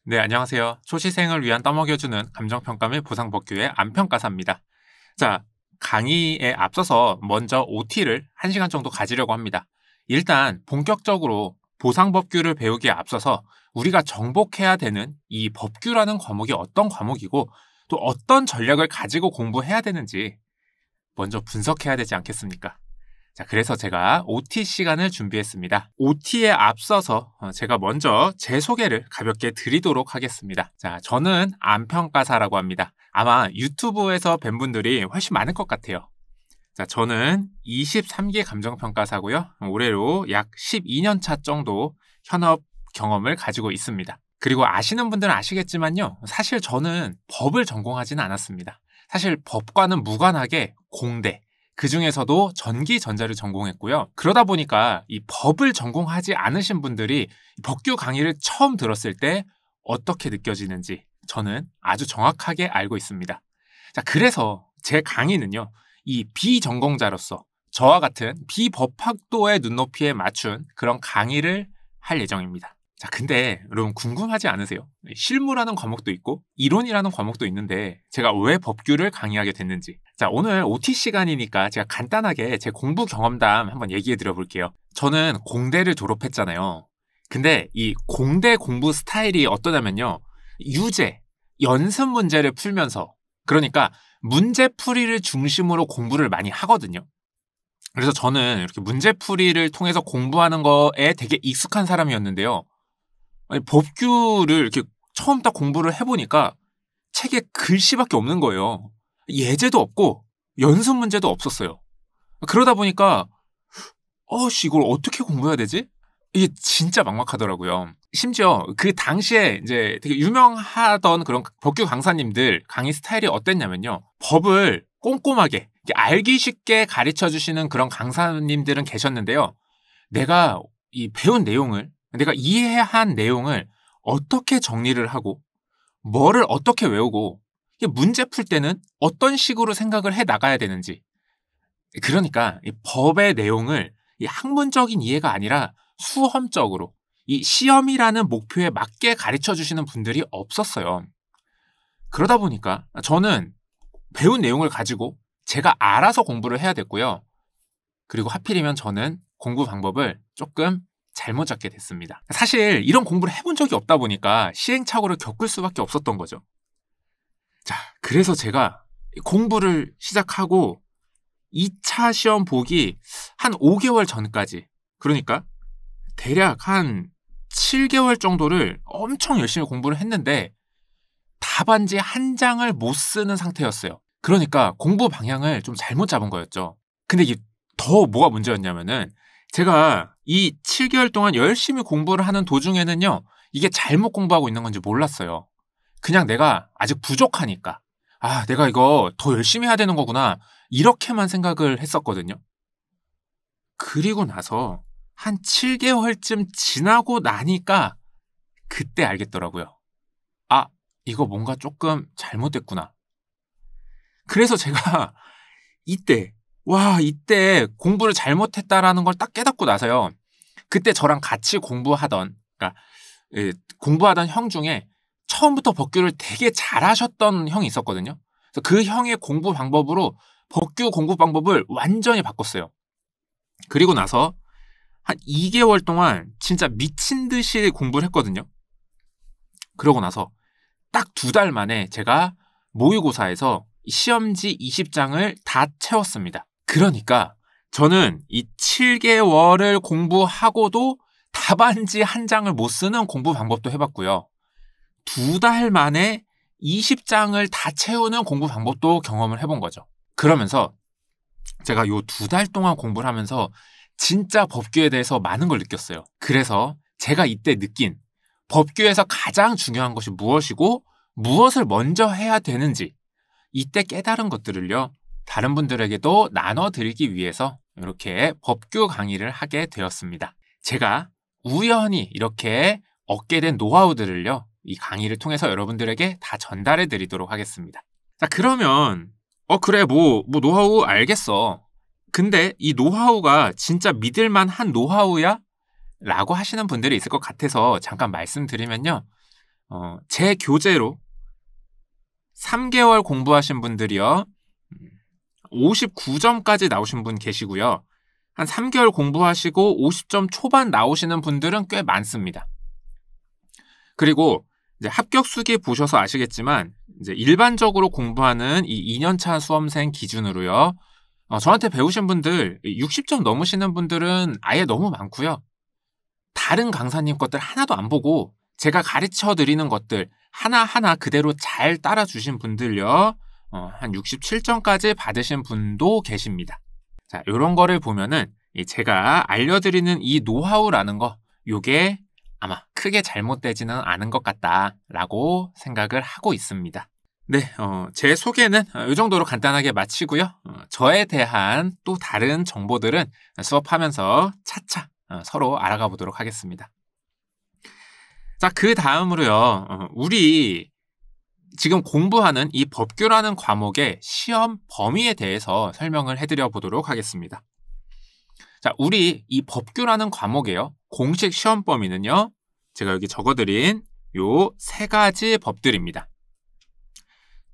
네, 안녕하세요. 초시생을 위한 떠먹여주는 감정평가 및 보상법규의 안평가사입니다. 자, 강의에 앞서서 먼저 OT를 1시간 정도 가지려고 합니다. 일단 본격적으로 보상법규를 배우기에 앞서서 우리가 정복해야 되는 이 법규라는 과목이 어떤 과목이고 또 어떤 전략을 가지고 공부해야 되는지 먼저 분석해야 되지 않겠습니까? 자, 그래서 제가 OT 시간을 준비했습니다. OT에 앞서서 제가 먼저 제 소개를 가볍게 드리도록 하겠습니다. 자, 저는 안평가사라고 합니다. 아마 유튜브에서 뵌 분들이 훨씬 많을 것 같아요. 자, 저는 23기 감정평가사고요. 올해로 약 12년 차 정도 현업 경험을 가지고 있습니다. 그리고 아시는 분들은 아시겠지만요. 사실 저는 법을 전공하지는 않았습니다. 사실 법과는 무관하게 공대, 그 중에서도 전기 전자를 전공했고요. 그러다 보니까 이 법을 전공하지 않으신 분들이 법규 강의를 처음 들었을 때 어떻게 느껴지는지 저는 아주 정확하게 알고 있습니다. 자, 그래서 제 강의는요, 이 비전공자로서 저와 같은 비법학도의 눈높이에 맞춘 그런 강의를 할 예정입니다. 자, 근데 여러분 궁금하지 않으세요? 실무라는 과목도 있고 이론이라는 과목도 있는데 제가 왜 법규를 강의하게 됐는지. 자, 오늘 OT 시간이니까 제가 간단하게 제 공부 경험담 한번 얘기해 드려 볼게요. 저는 공대를 졸업했잖아요. 근데 이 공대 공부 스타일이 어떠냐면요. 유제, 연습 문제를 풀면서, 그러니까 문제풀이를 중심으로 공부를 많이 하거든요. 그래서 저는 이렇게 문제풀이를 통해서 공부하는 거에 되게 익숙한 사람이었는데요. 아니, 법규를 이렇게 처음 딱 공부를 해보니까 책에 글씨밖에 없는 거예요. 예제도 없고 연습 문제도 없었어요. 그러다 보니까 이걸 어떻게 공부해야 되지? 이게 진짜 막막하더라고요. 심지어 그 당시에 이제 되게 유명하던 그런 법규 강사님들 강의 스타일이 어땠냐면요. 법을 꼼꼼하게 알기 쉽게 가르쳐 주시는 그런 강사님들은 계셨는데요. 내가 이 배운 내용을, 내가 이해한 내용을 어떻게 정리를 하고 뭐를 어떻게 외우고 문제 풀 때는 어떤 식으로 생각을 해 나가야 되는지, 그러니까 이 법의 내용을 이 학문적인 이해가 아니라 수험적으로 이 시험이라는 목표에 맞게 가르쳐 주시는 분들이 없었어요. 그러다 보니까 저는 배운 내용을 가지고 제가 알아서 공부를 해야 됐고요. 그리고 하필이면 저는 공부 방법을 조금 잘못 잡게 됐습니다. 사실 이런 공부를 해본 적이 없다 보니까 시행착오를 겪을 수밖에 없었던 거죠. 자, 그래서 제가 공부를 시작하고 2차 시험 보기 한 5개월 전까지, 그러니까 대략 한 7개월 정도를 엄청 열심히 공부를 했는데 답안지 한 장을 못 쓰는 상태였어요. 그러니까 공부 방향을 좀 잘못 잡은 거였죠. 근데 이게 더 뭐가 문제였냐면은 제가 이 7개월 동안 열심히 공부를 하는 도중에는요, 이게 잘못 공부하고 있는 건지 몰랐어요. 그냥 내가 아직 부족하니까, 내가 이거 더 열심히 해야 되는 거구나, 이렇게만 생각을 했었거든요. 그리고 나서 한 7개월쯤 지나고 나니까 그때 알겠더라고요. 이거 뭔가 조금 잘못됐구나. 그래서 제가 이때 공부를 잘못했다라는 걸 딱 깨닫고 나서요. 그때 저랑 같이 공부하던, 그러니까 공부하던 형 중에 처음부터 법규를 되게 잘하셨던 형이 있었거든요. 그래서 그 형의 공부 방법으로 법규 공부 방법을 완전히 바꿨어요. 그리고 나서 한 2개월 동안 진짜 미친 듯이 공부를 했거든요. 그러고 나서 딱 2달 만에 제가 모의고사에서 시험지 20장을 다 채웠습니다. 그러니까 저는 이 7개월을 공부하고도 답안지 한 장을 못 쓰는 공부 방법도 해봤고요. 2달 만에 20장을 다 채우는 공부 방법도 경험을 해본 거죠. 그러면서 제가 요 2달 동안 공부를 하면서 진짜 법규에 대해서 많은 걸 느꼈어요. 그래서 제가 이때 느낀 법규에서 가장 중요한 것이 무엇이고 무엇을 먼저 해야 되는지, 이때 깨달은 것들을요, 다른 분들에게도 나눠드리기 위해서 이렇게 법규 강의를 하게 되었습니다. 제가 우연히 이렇게 얻게 된 노하우들을요, 이 강의를 통해서 여러분들에게 다 전달해 드리도록 하겠습니다. 자, 그러면 그래, 노하우 알겠어. 근데 이 노하우가 진짜 믿을만한 노하우야? 라고 하시는 분들이 있을 것 같아서 잠깐 말씀드리면요. 제 교재로 3개월 공부하신 분들이요. 59점까지 나오신 분 계시고요. 한 3개월 공부하시고 50점 초반 나오시는 분들은 꽤 많습니다. 그리고 이제 합격 수기 보셔서 아시겠지만 이제 일반적으로 공부하는 이 2년차 수험생 기준으로요. 저한테 배우신 분들 60점 넘으시는 분들은 아예 너무 많고요. 다른 강사님 것들 하나도 안 보고 제가 가르쳐 드리는 것들 하나하나 그대로 잘 따라주신 분들요. 한 67점까지 받으신 분도 계십니다. 자, 요런 거를 보면은 제가 알려드리는 이 노하우라는 거 요게 아마 크게 잘못되지는 않은 것 같다라고 생각을 하고 있습니다. 네, 제 소개는 이 정도로 간단하게 마치고요. 저에 대한 또 다른 정보들은 수업하면서 차차 서로 알아가 보도록 하겠습니다. 자, 그 다음으로요. 우리 지금 공부하는 이 법규라는 과목의 시험 범위에 대해서 설명을 해드려 보도록 하겠습니다. 자, 우리 이 법규라는 과목에요. 공식 시험 범위는요. 제가 여기 적어드린 요 3가지 법들입니다.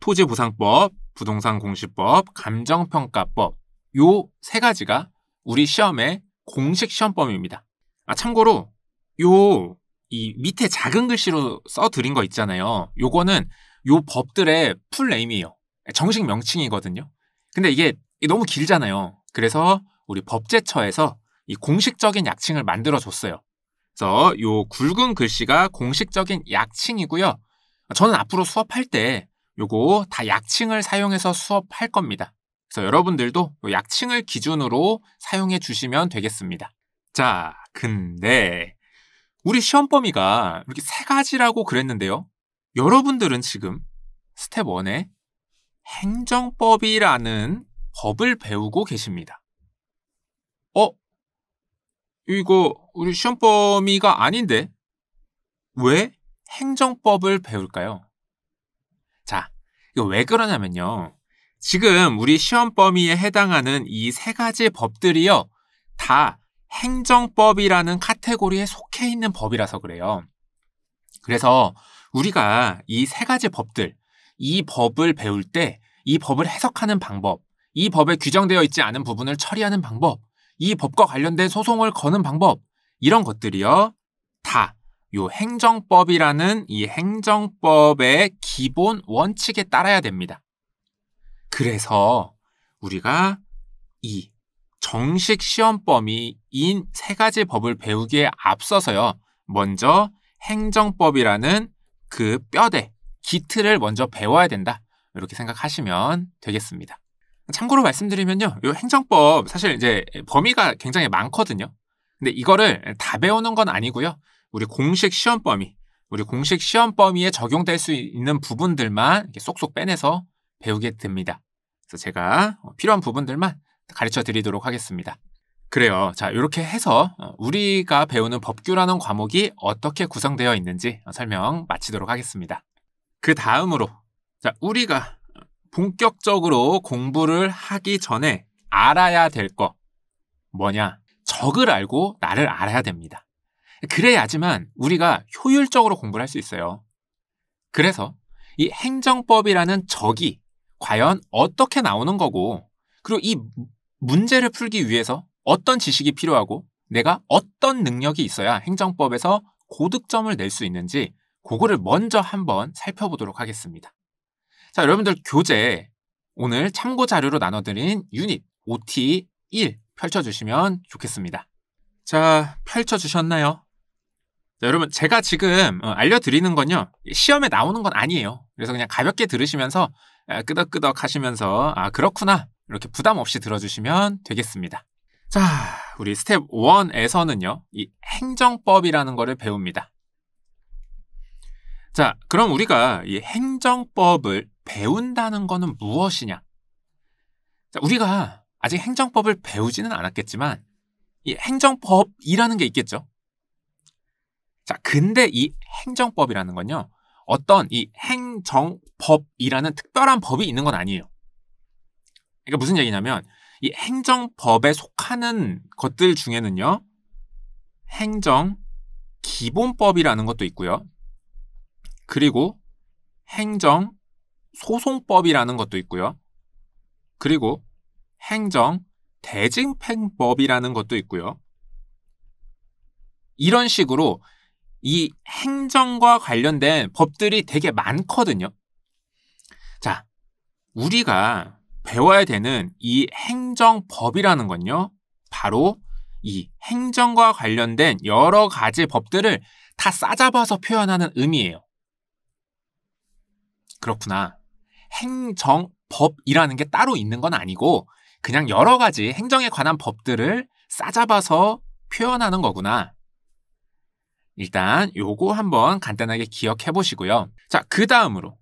토지보상법, 부동산공시법, 감정평가법 요 3가지가 우리 시험의 공식 시험 범위입니다. 참고로 이 밑에 작은 글씨로 써드린 거 있잖아요. 요거는 요 법들의 풀네임이에요. 정식 명칭이거든요. 근데 이게 너무 길잖아요. 그래서 우리 법제처에서 이 공식적인 약칭을 만들어줬어요. 그래서 요 굵은 글씨가 공식적인 약칭이고요. 저는 앞으로 수업할 때 요거 다 약칭을 사용해서 수업할 겁니다. 그래서 여러분들도 요 약칭을 기준으로 사용해 주시면 되겠습니다. 자, 근데 우리 시험 범위가 이렇게 3가지라고 그랬는데요. 여러분들은 지금 스텝 1에 행정법이라는 법을 배우고 계십니다. 이거 우리 시험 범위가 아닌데 왜 행정법을 배울까요? 자, 이거 왜 그러냐면요. 지금 우리 시험 범위에 해당하는 이 3가지 법들이요. 다 행정법이라는 카테고리에 속해 있는 법이라서 그래요. 그래서 우리가 이 3가지 법들, 이 법을 배울 때 이 법을 해석하는 방법, 이 법에 규정되어 있지 않은 부분을 처리하는 방법, 이 법과 관련된 소송을 거는 방법, 이런 것들이요. 다 요 행정법이라는 이 행정법의 기본 원칙에 따라야 됩니다. 그래서 우리가 이 정식 시험 범위인 3가지 법을 배우기에 앞서서요. 먼저 행정법이라는 그 뼈대, 기틀을 먼저 배워야 된다. 이렇게 생각하시면 되겠습니다. 참고로 말씀드리면요. 이 행정법 사실 이제 범위가 굉장히 많거든요. 근데 이거를 다 배우는 건 아니고요. 우리 공식 시험 범위에 적용될 수 있는 부분들만 이렇게 쏙쏙 빼내서 배우게 됩니다. 그래서 제가 필요한 부분들만 가르쳐 드리도록 하겠습니다. 그래요. 자, 이렇게 해서 우리가 배우는 법규라는 과목이 어떻게 구성되어 있는지 설명 마치도록 하겠습니다. 그 다음으로 자, 우리가 본격적으로 공부를 하기 전에 알아야 될 거 뭐냐? 적을 알고 나를 알아야 됩니다. 그래야지만 우리가 효율적으로 공부를 할 수 있어요. 그래서 이 행정법이라는 적이 과연 어떻게 나오는 거고 그리고 이 문제를 풀기 위해서 어떤 지식이 필요하고 내가 어떤 능력이 있어야 행정법에서 고득점을 낼 수 있는지 그거를 먼저 한번 살펴보도록 하겠습니다. 자, 여러분들 교재 오늘 참고 자료로 나눠드린 유닛 OT 1 펼쳐주시면 좋겠습니다. 자, 펼쳐주셨나요? 자, 여러분 제가 지금 알려드리는 건요. 시험에 나오는 건 아니에요. 그래서 그냥 가볍게 들으시면서 끄덕끄덕 하시면서 그렇구나 이렇게 부담 없이 들어주시면 되겠습니다. 자, 우리 스텝 1에서는요. 이 행정법이라는 거를 배웁니다. 자, 그럼 우리가 이 행정법을 배운다는 거는 무엇이냐? 자, 우리가 아직 행정법을 배우지는 않았겠지만 이 행정법이라는 게 있겠죠. 자, 근데 이 행정법이라는 건요. 어떤 이 행정법이라는 특별한 법이 있는 건 아니에요. 그러니까 무슨 얘기냐면 이 행정법에 속하는 것들 중에는요. 행정기본법이라는 것도 있고요. 그리고 행정소송법이라는 것도 있고요. 그리고 행정대집행법이라는 것도 있고요. 이런 식으로 이 행정과 관련된 법들이 되게 많거든요. 자, 우리가 배워야 되는 이 행정법이라는 건요, 바로 이 행정과 관련된 여러 가지 법들을 다 싸잡아서 표현하는 의미예요. 그렇구나. 행정법이라는 게 따로 있는 건 아니고 그냥 여러 가지 행정에 관한 법들을 싸잡아서 표현하는 거구나. 일단 요거 한번 간단하게 기억해 보시고요. 자, 그 다음으로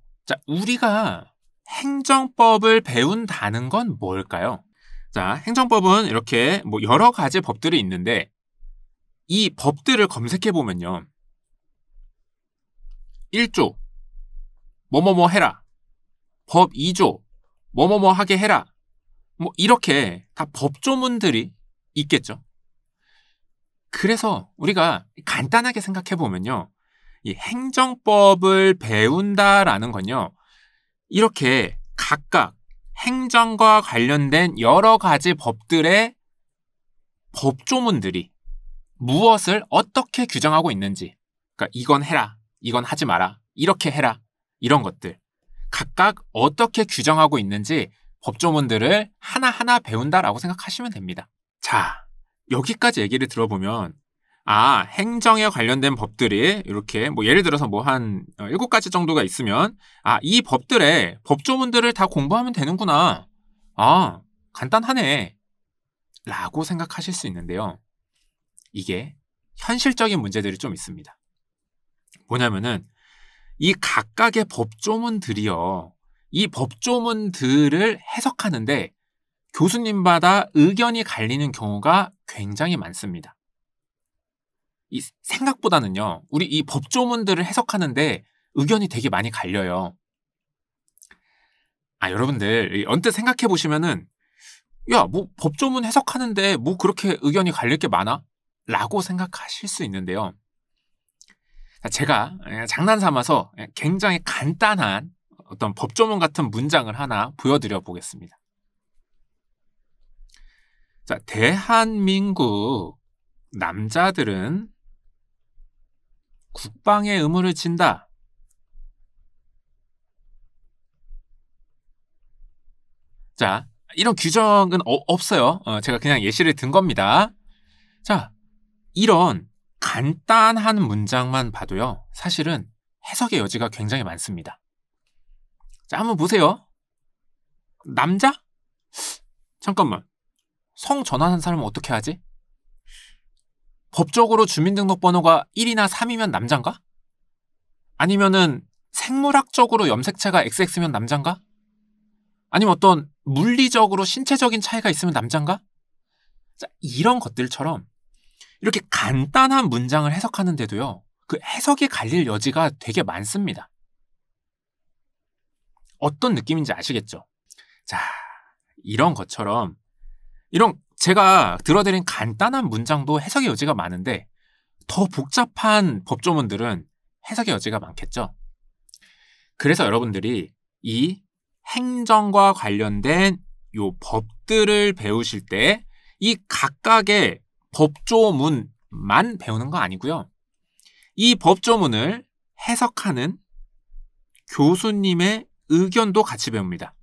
우리가 행정법을 배운다는 건 뭘까요? 자, 행정법은 이렇게 뭐 여러 가지 법들이 있는데 이 법들을 검색해 보면요. 1조 뭐뭐뭐 해라. 법 2조 뭐뭐뭐 하게 해라. 뭐 이렇게 다 법조문들이 있겠죠. 그래서 우리가 간단하게 생각해 보면요. 이 행정법을 배운다라는 건요. 이렇게 각각 행정과 관련된 여러 가지 법들의 법조문들이 무엇을 어떻게 규정하고 있는지, 그러니까 이건 해라, 이건 하지 마라, 이렇게 해라, 이런 것들 각각 어떻게 규정하고 있는지 법조문들을 하나하나 배운다라고 생각하시면 됩니다. 자, 여기까지 얘기를 들어보면 행정에 관련된 법들이 이렇게 뭐 예를 들어서 뭐 한 7가지 정도가 있으면 이 법들의 법조문들을 다 공부하면 되는구나. 간단하네. 라고 생각하실 수 있는데요. 이게 현실적인 문제들이 좀 있습니다. 뭐냐면은 이 각각의 법조문들이요. 이 법조문들을 해석하는데 교수님마다 의견이 갈리는 경우가 굉장히 많습니다. 이 생각보다는요. 우리 이 법조문들을 해석하는데 의견이 되게 많이 갈려요. 여러분들 언뜻 생각해 보시면은 뭐 법조문 해석하는데 뭐 그렇게 의견이 갈릴 게 많아? 라고 생각하실 수 있는데요. 제가 장난 삼아서 굉장히 간단한 어떤 법조문 같은 문장을 하나 보여드려 보겠습니다. 자, 대한민국 남자들은 국방의 의무를 진다. 자, 이런 규정은 없어요. 제가 그냥 예시를 든 겁니다. 자, 이런 간단한 문장만 봐도요. 사실은 해석의 여지가 굉장히 많습니다. 자, 한번 보세요. 남자? 잠깐만. 성 전환한 사람은 어떻게 하지? 법적으로 주민등록번호가 1이나 3이면 남잔가? 아니면은 생물학적으로 염색체가 XX면 남잔가? 아니면 어떤 물리적으로 신체적인 차이가 있으면 남잔가? 자, 이런 것들처럼 이렇게 간단한 문장을 해석하는데도요. 그 해석이 갈릴 여지가 되게 많습니다. 어떤 느낌인지 아시겠죠? 자, 이런 것처럼 이런 제가 들어드린 간단한 문장도 해석의 여지가 많은데 더 복잡한 법조문들은 해석의 여지가 많겠죠. 그래서 여러분들이 이 행정과 관련된 요 법들을 배우실 때 이 각각의 법조문만 배우는 거 아니고요. 이 법조문을 해석하는 교수님의 의견도 같이 배웁니다.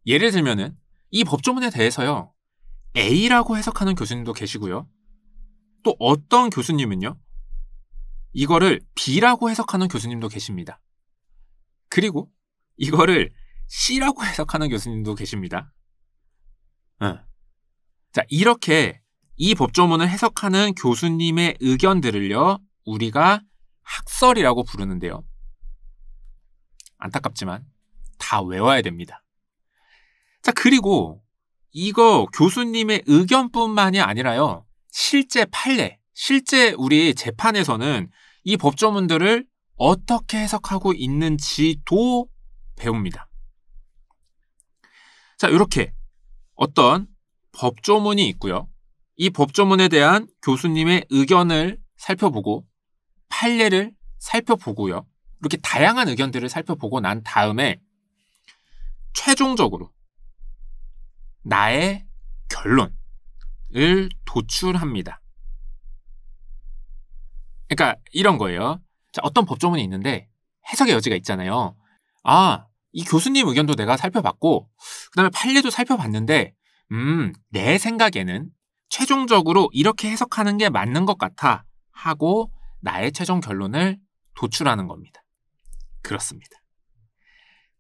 예를 들면은 이 법조문에 대해서요. A라고 해석하는 교수님도 계시고요. 또 어떤 교수님은요. 이거를 B라고 해석하는 교수님도 계십니다. 그리고 이거를 C라고 해석하는 교수님도 계십니다. 자, 이렇게 이 법조문을 해석하는 교수님의 의견들을요. 우리가 학설이라고 부르는데요. 안타깝지만 다 외워야 됩니다. 자, 그리고 이거 교수님의 의견뿐만이 아니라요. 실제 판례, 실제 우리 재판에서는 이 법조문들을 어떻게 해석하고 있는지도 배웁니다. 자, 이렇게 어떤 법조문이 있고요. 이 법조문에 대한 교수님의 의견을 살펴보고 판례를 살펴보고요. 이렇게 다양한 의견들을 살펴보고 난 다음에 최종적으로 나의 결론을 도출합니다. 그러니까 이런 거예요. 자, 어떤 법조문이 있는데 해석의 여지가 있잖아요. 이 교수님 의견도 내가 살펴봤고 그 다음에 판례도 살펴봤는데 내 생각에는 최종적으로 이렇게 해석하는 게 맞는 것 같아 하고 나의 최종 결론을 도출하는 겁니다. 그렇습니다.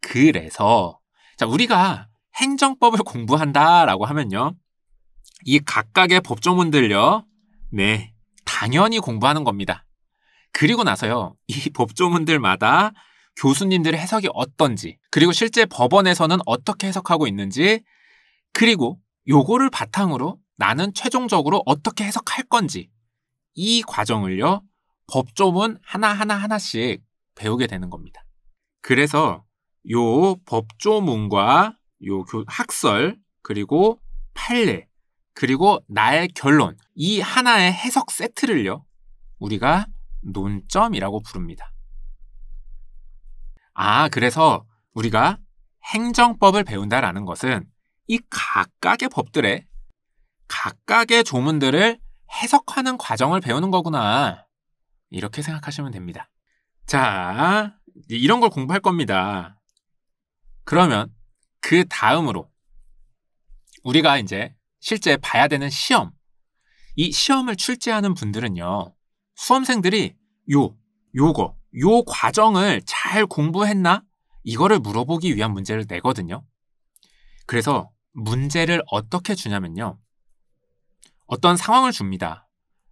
그래서 자, 우리가 행정법을 공부한다라고 하면요. 이 각각의 법조문들요. 네, 당연히 공부하는 겁니다. 그리고 나서요. 이 법조문들마다 교수님들의 해석이 어떤지, 그리고 실제 법원에서는 어떻게 해석하고 있는지, 그리고 요거를 바탕으로 나는 최종적으로 어떻게 해석할 건지 이 과정을요. 법조문 하나씩 배우게 되는 겁니다. 그래서 요 법조문과 요 학설, 그리고 판례, 그리고 나의 결론, 이 하나의 해석 세트를요. 우리가 논점이라고 부릅니다. 그래서 우리가 행정법을 배운다라는 것은 이 각각의 법들의 각각의 조문들을 해석하는 과정을 배우는 거구나. 이렇게 생각하시면 됩니다. 자, 이런 걸 공부할 겁니다. 그러면 그 다음으로 우리가 이제 실제 봐야 되는 시험, 이 시험을 출제하는 분들은요. 수험생들이 요 과정을 잘 공부했나? 이거를 물어보기 위한 문제를 내거든요. 그래서 문제를 어떻게 주냐면요. 어떤 상황을 줍니다.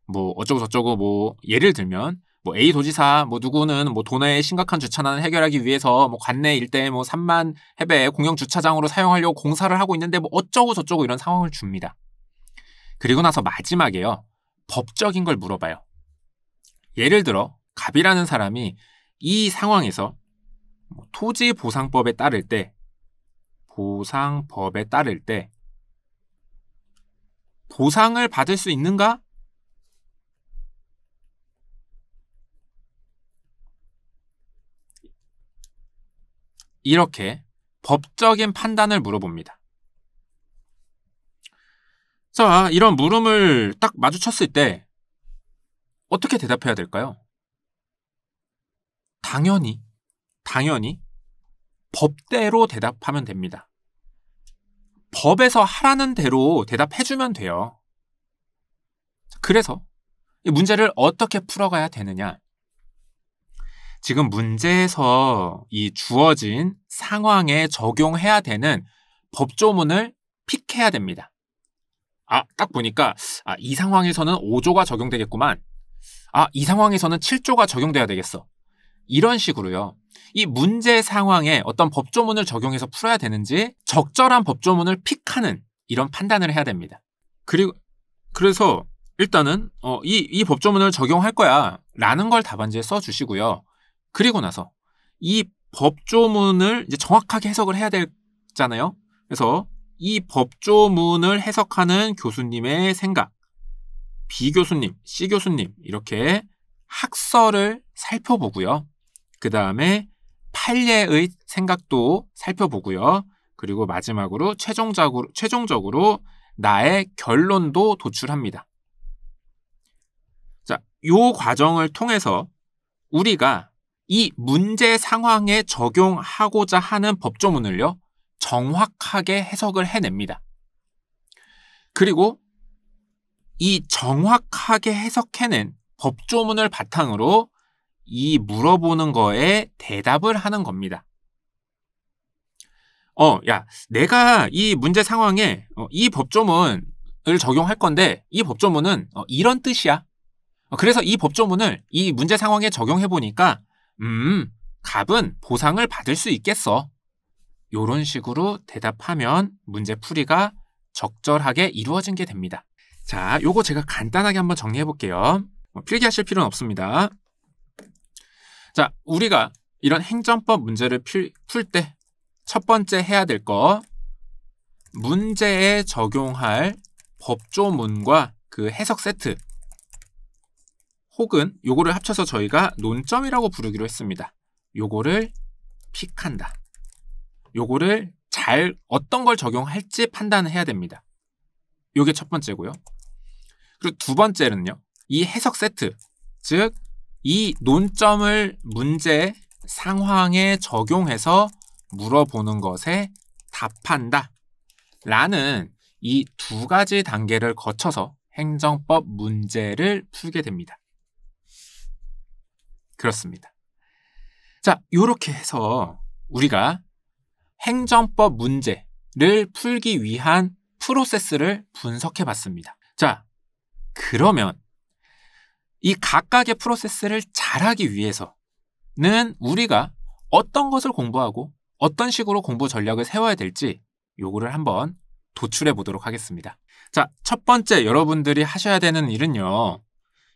뭐 어쩌고 저쩌고 뭐 예를 들면 뭐 A 도지사 뭐 누구는 뭐 도내의 심각한 주차난을 해결하기 위해서 뭐 관내 일대 뭐 3만 해배 공영 주차장으로 사용하려고 공사를 하고 있는데 뭐 어쩌고 저쩌고 이런 상황을 줍니다. 그리고 나서 마지막에요. 법적인 걸 물어봐요. 예를 들어 갑이라는 사람이 이 상황에서 토지보상법에 따를 때 보상을 받을 수 있는가? 이렇게 법적인 판단을 물어봅니다. 자, 이런 물음을 딱 마주쳤을 때 어떻게 대답해야 될까요? 당연히 법대로 대답하면 됩니다. 법에서 하라는 대로 대답해주면 돼요. 그래서 이 문제를 어떻게 풀어가야 되느냐? 지금 문제에서 이 주어진 상황에 적용해야 되는 법조문을 픽해야 됩니다. 딱 보니까 이 상황에서는 5조가 적용되겠구만. 이 상황에서는 7조가 적용돼야 되겠어. 이런 식으로요. 이 문제 상황에 어떤 법조문을 적용해서 풀어야 되는지 적절한 법조문을 픽하는 이런 판단을 해야 됩니다. 그래서 일단은 이 법조문을 적용할 거야 라는 걸 답안지에 써주시고요. 그리고 나서 이 법조문을 이제 정확하게 해석을 해야 되잖아요. 그래서 이 법조문을 해석하는 교수님의 생각, B 교수님, C 교수님 이렇게 학설을 살펴보고요. 그 다음에 판례의 생각도 살펴보고요. 그리고 마지막으로 최종적으로 나의 결론도 도출합니다. 자, 이 과정을 통해서 우리가 이 문제 상황에 적용하고자 하는 법조문을요. 정확하게 해석을 해냅니다. 그리고 이 정확하게 해석해낸 법조문을 바탕으로 이 물어보는 거에 대답을 하는 겁니다. 내가 이 문제 상황에 이 법조문을 적용할 건데 이 법조문은 이런 뜻이야. 그래서 이 법조문을 이 문제 상황에 적용해 보니까 갑은 보상을 받을 수 있겠어. 이런 식으로 대답하면 문제 풀이가 적절하게 이루어진 게 됩니다. 자, 요거 제가 간단하게 한번 정리해 볼게요. 필기하실 필요는 없습니다. 자, 우리가 이런 행정법 문제를 풀 때 첫 번째 해야 될 거, 문제에 적용할 법조문과 그 해석 세트 혹은 요거를 합쳐서 저희가 논점이라고 부르기로 했습니다. 요거를 픽한다. 요거를 잘 어떤 걸 적용할지 판단을 해야 됩니다. 요게 첫 번째고요. 그리고 두 번째는요. 이 해석 세트, 즉 이 논점을 문제 상황에 적용해서 물어보는 것에 답한다 라는 이 두 가지 단계를 거쳐서 행정법 문제를 풀게 됩니다. 그렇습니다. 자, 이렇게 해서 우리가 행정법 문제를 풀기 위한 프로세스를 분석해 봤습니다. 자, 그러면 이 각각의 프로세스를 잘하기 위해서는 우리가 어떤 것을 공부하고 어떤 식으로 공부 전략을 세워야 될지 요거를 한번 도출해 보도록 하겠습니다. 자, 첫 번째 여러분들이 하셔야 되는 일은요.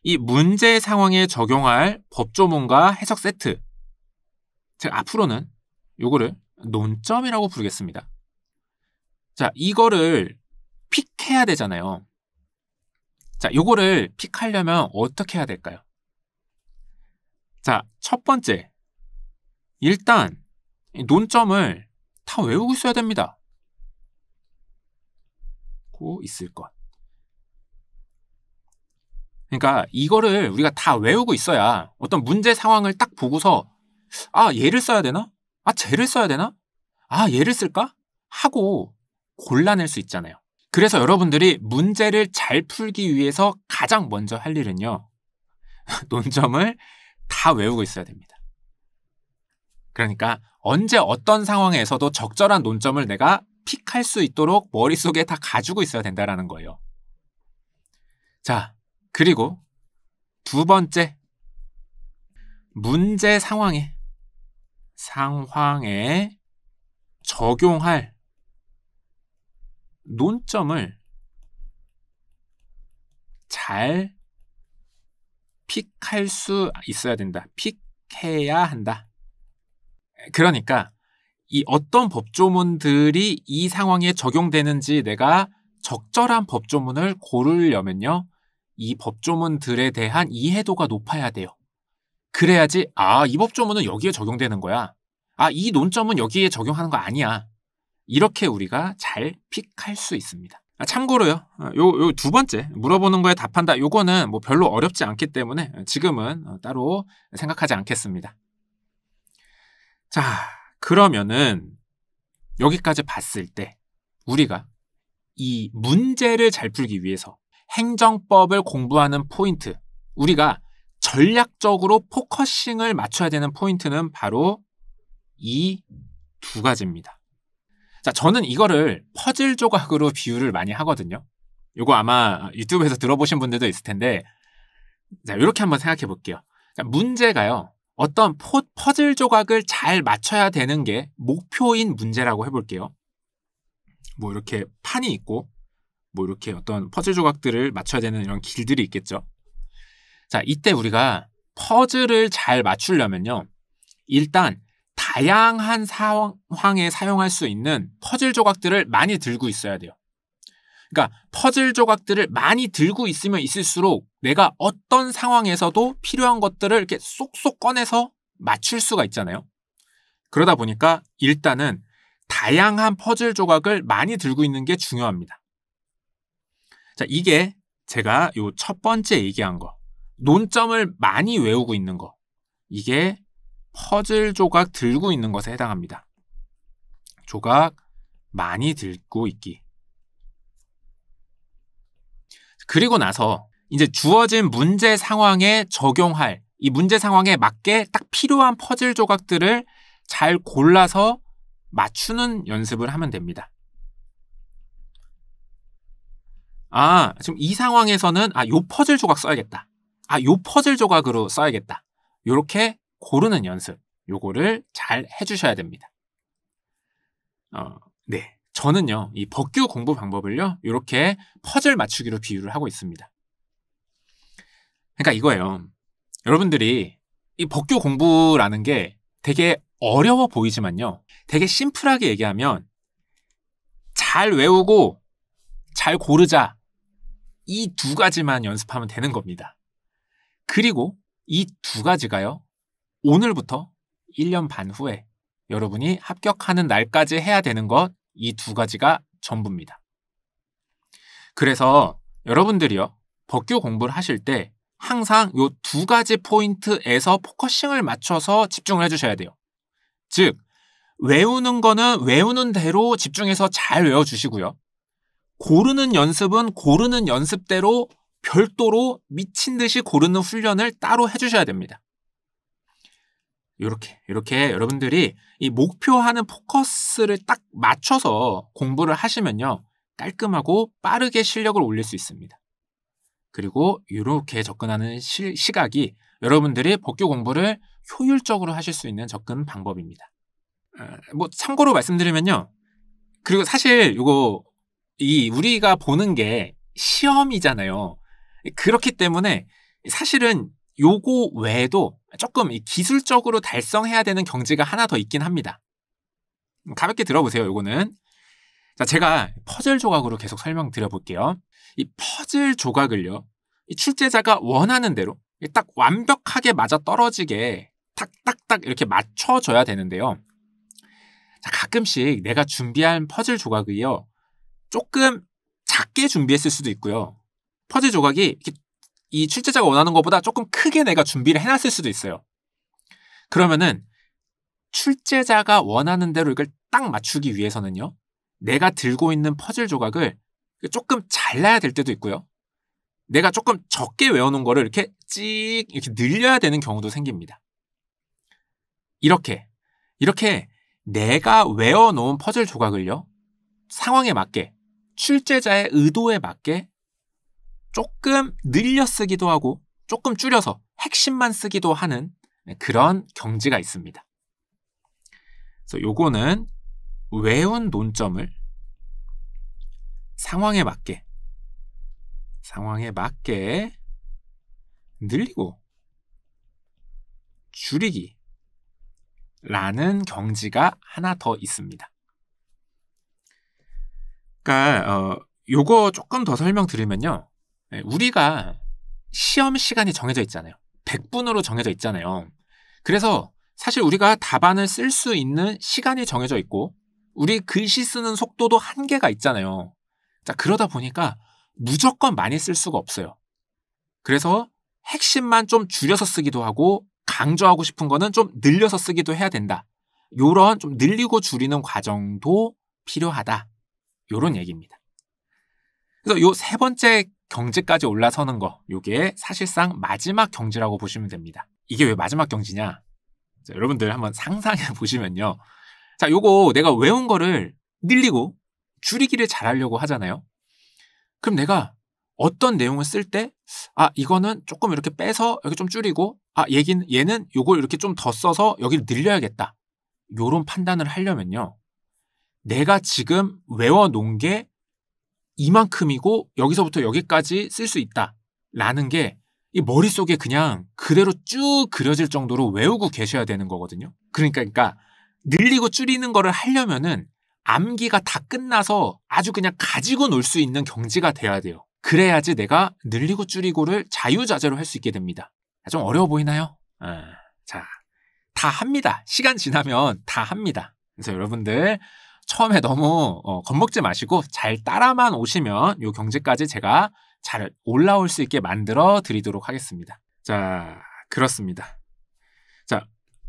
이 문제 상황에 적용할 법조문과 해석 세트. 즉 앞으로는 요거를 논점이라고 부르겠습니다. 자, 이거를 픽해야 되잖아요. 자, 요거를 픽하려면 어떻게 해야 될까요? 자, 첫 번째. 일단 논점을 다 외우고 있어야 됩니다. 고 있을 것. 그러니까 이거를 우리가 다 외우고 있어야 어떤 문제 상황을 딱 보고서 아, 얘를 써야 되나? 아, 쟤를 써야 되나? 아, 얘를 쓸까? 하고 골라낼 수 있잖아요. 그래서 여러분들이 문제를 잘 풀기 위해서 가장 먼저 할 일은요. 논점을 다 외우고 있어야 됩니다. 그러니까 언제 어떤 상황에서도 적절한 논점을 내가 픽할 수 있도록 머릿속에 다 가지고 있어야 된다는 거예요. 자, 그리고 두 번째. 문제 상황에 적용할 논점을 잘 픽할 수 있어야 된다. 픽해야 한다. 그러니까 이 어떤 법조문들이 이 상황에 적용되는지 내가 적절한 법조문을 고르려면요. 이 법조문들에 대한 이해도가 높아야 돼요. 그래야지 아, 이 법조문은 여기에 적용되는 거야. 아, 이 논점은 여기에 적용하는 거 아니야. 이렇게 우리가 잘 픽할 수 있습니다. 참고로요. 요 두 번째 물어보는 거에 답한다. 요거는 뭐 별로 어렵지 않기 때문에 지금은 따로 생각하지 않겠습니다. 자, 그러면은 여기까지 봤을 때 우리가 이 문제를 잘 풀기 위해서 행정법을 공부하는 포인트, 우리가 전략적으로 포커싱을 맞춰야 되는 포인트는 바로 이 두 가지입니다. 자, 저는 이거를 퍼즐 조각으로 비유를 많이 하거든요. 이거 아마 유튜브에서 들어보신 분들도 있을 텐데, 자, 이렇게 한번 생각해 볼게요. 자, 문제가요. 어떤 퍼즐 조각을 잘 맞춰야 되는 게 목표인 문제라고 해볼게요. 뭐 이렇게 판이 있고, 뭐 이렇게 어떤 퍼즐 조각들을 맞춰야 되는 이런 길들이 있겠죠. 자, 이때 우리가 퍼즐을 잘 맞추려면요. 일단 다양한 상황에 사용할 수 있는 퍼즐 조각들을 많이 들고 있어야 돼요. 그러니까 퍼즐 조각들을 많이 들고 있으면 있을수록 내가 어떤 상황에서도 필요한 것들을 이렇게 쏙쏙 꺼내서 맞출 수가 있잖아요. 그러다 보니까 일단은 다양한 퍼즐 조각을 많이 들고 있는 게 중요합니다. 자, 이게 제가 요 첫 번째 얘기한 거, 논점을 많이 외우고 있는 거, 이게 퍼즐 조각 들고 있는 것에 해당합니다. 조각 많이 들고 있기. 그리고 나서 이제 주어진 문제 상황에 적용할, 이 문제 상황에 맞게 딱 필요한 퍼즐 조각들을 잘 골라서 맞추는 연습을 하면 됩니다. 아, 지금 이 상황에서는 요 퍼즐 조각 써야겠다. 요 퍼즐 조각으로 써야겠다. 요렇게 고르는 연습, 요거를 잘 해주셔야 됩니다. 네, 저는요, 이 법규 공부 방법을요, 이렇게 퍼즐 맞추기로 비유를 하고 있습니다. 그러니까 이거예요. 여러분들이 이 법규 공부라는 게 되게 어려워 보이지만요, 되게 심플하게 얘기하면 잘 외우고 잘 고르자, 이 두 가지만 연습하면 되는 겁니다. 그리고 이 두 가지가요. 오늘부터 1년 반 후에 여러분이 합격하는 날까지 해야 되는 것, 이 두 가지가 전부입니다. 그래서 여러분들이요, 법규 공부를 하실 때 항상 이 두 가지 포인트에서 포커싱을 맞춰서 집중을 해주셔야 돼요. 즉, 외우는 거는 외우는 대로 집중해서 잘 외워주시고요. 고르는 연습은 고르는 연습대로 별도로 미친 듯이 고르는 훈련을 따로 해주셔야 됩니다. 이렇게 여러분들이 이 목표하는 포커스를 딱 맞춰서 공부를 하시면요, 깔끔하고 빠르게 실력을 올릴 수 있습니다. 그리고 이렇게 접근하는 시각이 여러분들이 법규 공부를 효율적으로 하실 수 있는 접근 방법입니다. 뭐 참고로 말씀드리면요, 그리고 사실 우리가 보는 게 시험이잖아요. 그렇기 때문에 사실은 요거 외에도 조금 기술적으로 달성해야 되는 경지가 하나 더 있긴 합니다. 가볍게 들어보세요. 요거는. 자, 제가 퍼즐 조각으로 계속 설명드려 볼게요. 이 퍼즐 조각을요, 이 출제자가 원하는 대로 딱 완벽하게 맞아 떨어지게 딱딱딱 이렇게 맞춰줘야 되는데요. 자, 가끔씩 내가 준비한 퍼즐 조각이요, 조금 작게 준비했을 수도 있고요. 퍼즐 조각이 이렇게 이 출제자가 원하는 것보다 조금 크게 내가 준비를 해놨을 수도 있어요. 그러면은 출제자가 원하는 대로 이걸 딱 맞추기 위해서는요, 내가 들고 있는 퍼즐 조각을 조금 잘라야 될 때도 있고요. 내가 조금 적게 외워놓은 거를 이렇게 이렇게 늘려야 되는 경우도 생깁니다. 이렇게 내가 외워놓은 퍼즐 조각을요, 상황에 맞게, 출제자의 의도에 맞게 조금 늘려 쓰기도 하고 조금 줄여서 핵심만 쓰기도 하는 그런 경지가 있습니다. 그래서 요거는 외운 논점을 상황에 맞게 늘리고 줄이기 라는 경지가 하나 더 있습니다. 그러니까 요거 조금 더 설명드리면요, 우리가 시험 시간이 정해져 있잖아요. 100분으로 정해져 있잖아요. 그래서 사실 우리가 답안을 쓸 수 있는 시간이 정해져 있고 우리 글씨 쓰는 속도도 한계가 있잖아요. 자, 그러다 보니까 무조건 많이 쓸 수가 없어요. 그래서 핵심만 좀 줄여서 쓰기도 하고 강조하고 싶은 거는 좀 늘려서 쓰기도 해야 된다. 요런 좀 늘리고 줄이는 과정도 필요하다. 요런 얘기입니다. 그래서 요 세 번째 경지까지 올라서는 거, 요게 사실상 마지막 경지라고 보시면 됩니다. 이게 왜 마지막 경지냐? 자, 여러분들 한번 상상해 보시면요. 자, 요거 내가 외운 거를 늘리고 줄이기를 잘하려고 하잖아요. 그럼 내가 어떤 내용을 쓸 때, 이거는 조금 이렇게 빼서 여기 좀 줄이고, 얘는 요걸 이렇게 좀 더 써서 여기를 늘려야겠다. 요런 판단을 하려면요, 내가 지금 외워놓은 게 이만큼이고 여기서부터 여기까지 쓸 수 있다 라는 게 이 머릿속에 그냥 그대로 쭉 그려질 정도로 외우고 계셔야 되는 거거든요. 그러니까 늘리고 줄이는 거를 하려면은 암기가 다 끝나서 아주 그냥 가지고 놀 수 있는 경지가 돼야 돼요. 그래야지 내가 늘리고 줄이고를 자유자재로 할 수 있게 됩니다. 좀 어려워 보이나요? 자, 다 합니다. 시간 지나면 다 합니다. 그래서 여러분들 처음에 너무 겁먹지 마시고 잘 따라만 오시면 이 경지까지 제가 잘 올라올 수 있게 만들어 드리도록 하겠습니다. 자, 그렇습니다. 자,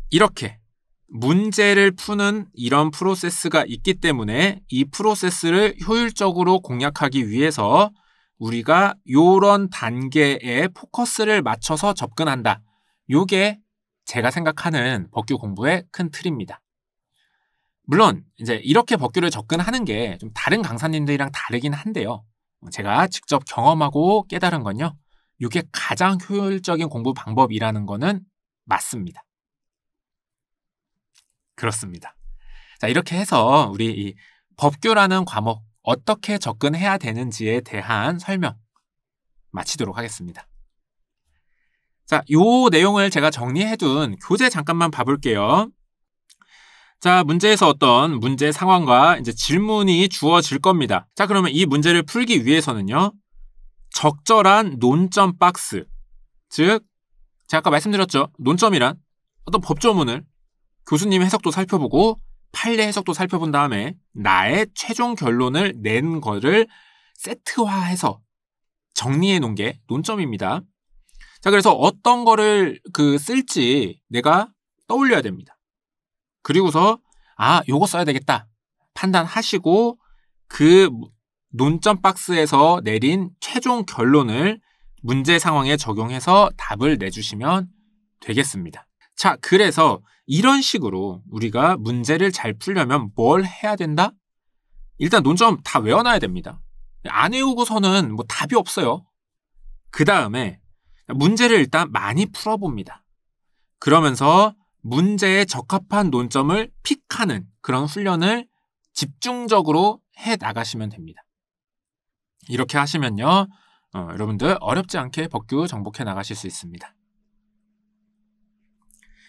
이렇게 문제를 푸는 이런 프로세스가 있기 때문에 이 프로세스를 효율적으로 공략하기 위해서 우리가 이런 단계에 포커스를 맞춰서 접근한다. 요게 제가 생각하는 법규 공부의 큰 틀입니다. 물론 이제 이렇게 법규를 접근하는 게 좀 다른 강사님들이랑 다르긴 한데요. 제가 직접 경험하고 깨달은 건요, 이게 가장 효율적인 공부 방법이라는 거는 맞습니다. 그렇습니다. 자, 이렇게 해서 우리 이 법규라는 과목 어떻게 접근해야 되는지에 대한 설명 마치도록 하겠습니다. 자, 요 내용을 제가 정리해둔 교재 잠깐만 봐볼게요. 자, 문제에서 어떤 문제 상황과 이제 질문이 주어질 겁니다. 자, 그러면 이 문제를 풀기 위해서는요, 적절한 논점 박스, 즉 제가 아까 말씀드렸죠. 논점이란 어떤 법조문을 교수님의 해석도 살펴보고 판례 해석도 살펴본 다음에 나의 최종 결론을 낸 거를 세트화해서 정리해 놓은 게 논점입니다. 자, 그래서 어떤 거를 쓸지 내가 떠올려야 됩니다. 그리고서 요거 써야 되겠다 판단하시고 그 논점 박스에서 내린 최종 결론을 문제 상황에 적용해서 답을 내주시면 되겠습니다. 자, 그래서 이런 식으로 우리가 문제를 잘 풀려면 뭘 해야 된다? 일단 논점 다 외워놔야 됩니다. 안 외우고서는 답이 없어요. 그 다음에 문제를 일단 많이 풀어봅니다. 그러면서 문제에 적합한 논점을 픽하는 그런 훈련을 집중적으로 해 나가시면 됩니다. 이렇게 하시면요, 여러분들 어렵지 않게 법규 정복해 나가실 수 있습니다.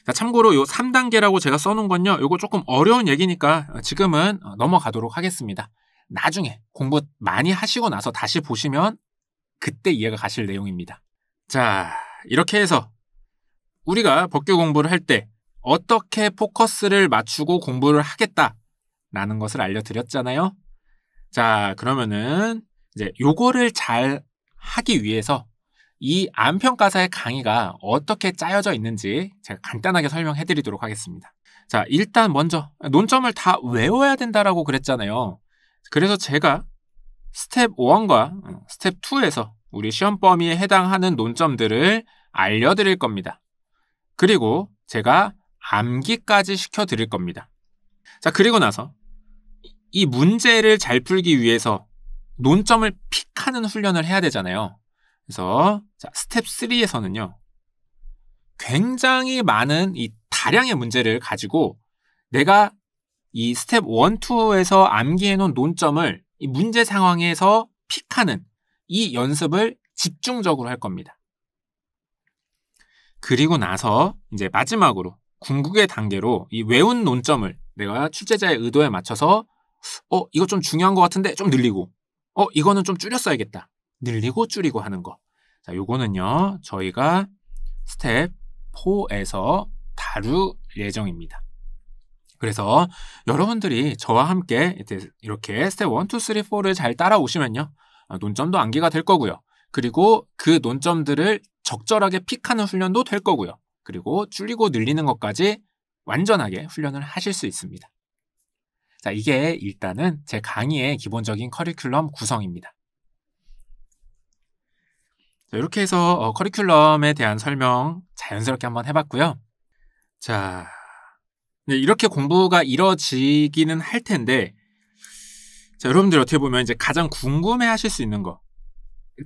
자, 참고로 요 3단계라고 제가 써놓은 건요, 요거 조금 어려운 얘기니까 지금은 넘어가도록 하겠습니다. 나중에 공부 많이 하시고 나서 다시 보시면 그때 이해가 가실 내용입니다. 자, 이렇게 해서 우리가 법규 공부를 할 때 어떻게 포커스를 맞추고 공부를 하겠다라는 것을 알려드렸잖아요. 자, 그러면은 이제 요거를 잘 하기 위해서 이 안평가사의 강의가 어떻게 짜여져 있는지 제가 간단하게 설명해 드리도록 하겠습니다. 자, 일단 먼저 논점을 다 외워야 된다라고 그랬잖아요. 그래서 제가 스텝 1과 스텝 2에서 우리 시험 범위에 해당하는 논점들을 알려드릴 겁니다. 그리고 제가 암기까지 시켜드릴 겁니다. 자, 그리고 나서 이 문제를 잘 풀기 위해서 논점을 픽하는 훈련을 해야 되잖아요. 그래서 자, 스텝 3에서는요, 굉장히 많은 이 다량의 문제를 가지고 내가 이 스텝 1, 2에서 암기해 놓은 논점을 이 문제 상황에서 픽하는 이 연습을 집중적으로 할 겁니다. 그리고 나서 이제 마지막으로 궁극의 단계로 이 외운 논점을 내가 출제자의 의도에 맞춰서 이거 좀 중요한 것 같은데 좀 늘리고 이거는 좀 줄였어야겠다. 늘리고 줄이고 하는 거. 자, 요거는요, 저희가 스텝 4에서 다룰 예정입니다. 그래서 여러분들이 저와 함께 이렇게 스텝 1, 2, 3, 4를 잘 따라오시면요, 논점도 암기가 될 거고요. 그리고 그 논점들을 적절하게 픽하는 훈련도 될 거고요. 그리고 줄이고 늘리는 것까지 완전하게 훈련을 하실 수 있습니다. 자, 이게 일단은 제 강의의 기본적인 커리큘럼 구성입니다. 자, 이렇게 해서 커리큘럼에 대한 설명 자연스럽게 한번 해봤고요. 자, 이렇게 공부가 이뤄지기는 할 텐데, 자, 여러분들 어떻게 보면 이제 가장 궁금해 하실 수 있는 거,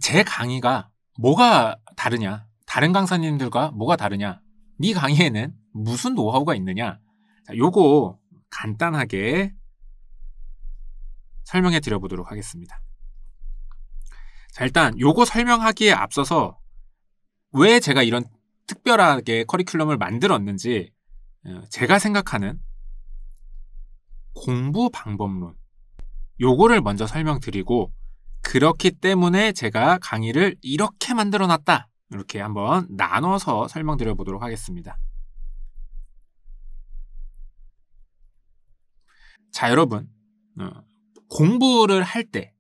제 강의가 뭐가 다르냐, 다른 강사님들과 뭐가 다르냐, 네 강의에는 무슨 노하우가 있느냐, 자, 요거 간단하게 설명해 드려보도록 하겠습니다. 자, 일단 요거 설명하기에 앞서서 왜 제가 이런 특별하게 커리큘럼을 만들었는지, 제가 생각하는 공부 방법론, 요거를 먼저 설명드리고, 그렇기 때문에 제가 강의를 이렇게 만들어놨다, 이렇게 한번 나눠서 설명드려 보도록 하겠습니다. 자, 여러분, 공부를 할 때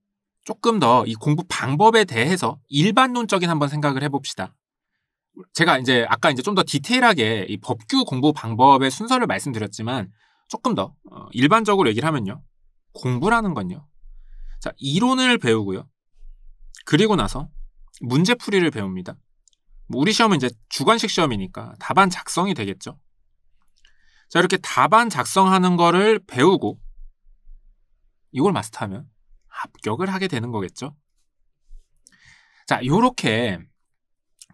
조금 더 이 공부 방법에 대해서 일반론적인 한번 생각을 해봅시다. 제가 이제 아까 좀 더 디테일하게 이 법규 공부 방법의 순서를 말씀드렸지만, 조금 더 일반적으로 얘기를 하면요, 공부라는 건요, 자, 이론을 배우고요, 그리고 나서 문제풀이를 배웁니다. 우리 시험은 이제 주관식 시험이니까 답안 작성이 되겠죠. 자, 이렇게 답안 작성하는 거를 배우고 이걸 마스터하면 합격을 하게 되는 거겠죠. 자, 요렇게